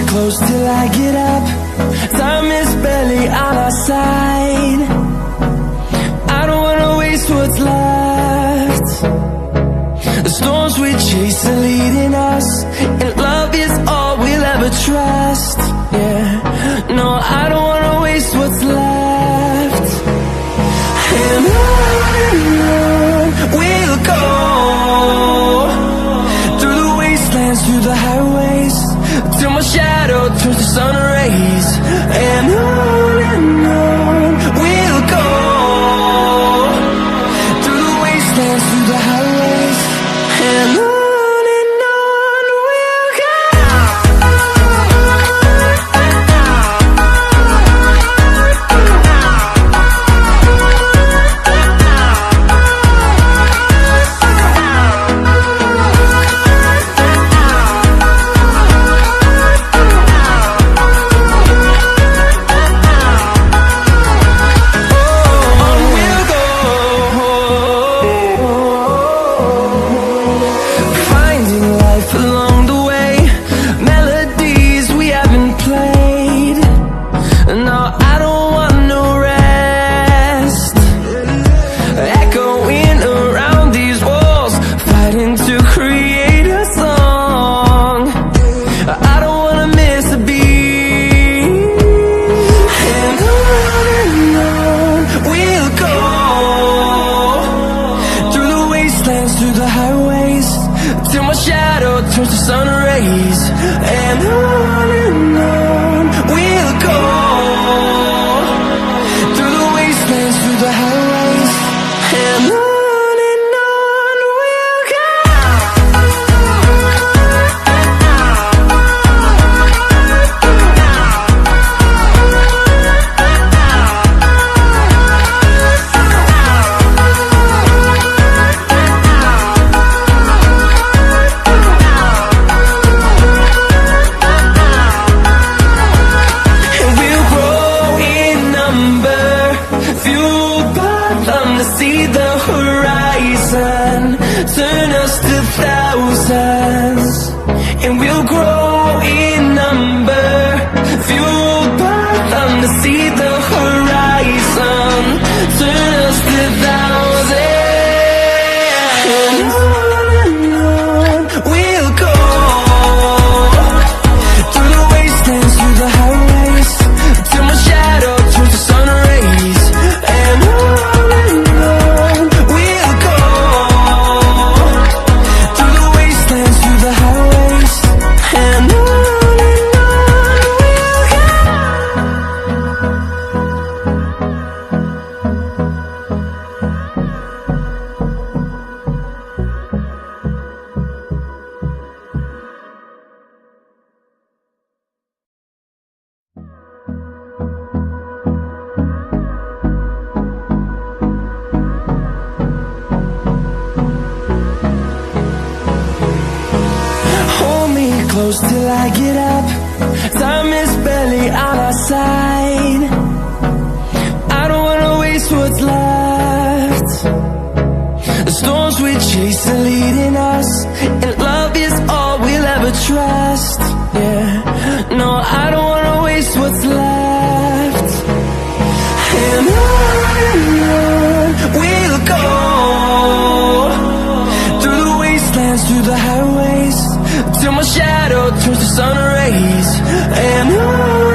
Close till I get up. Time is barely on our side. I don't wanna waste what's left. The storms we chase are leading us, and love is all we'll ever trust. Yeah, no, I don't wanna waste what's left. And on we'll go, through the wastelands, through the highways, till my shadow turns to sun rays. And on we'll go, through the wastelands, through the highways, and on we'll go. Through the highways, till my shadow turns to sun rays. And on we'll go, through the wastelands, through the highways, and on we'll go. See the horizon, turn us to thousands, and we'll grow in number, fueled by them. To see the horizon, turn us to thousands, and on we'll go, through the wastelands, through the highways, till my shadow turns to sun rays. And on close till I get up. Time is barely on our side. I don't wanna waste what's left. The storms we chase are leading us, and love is all we'll ever trust. Yeah, no, I don't wanna waste what's left. And on we'll go, through the wastelands, through the highways, till my shadow turns to sun rays. And on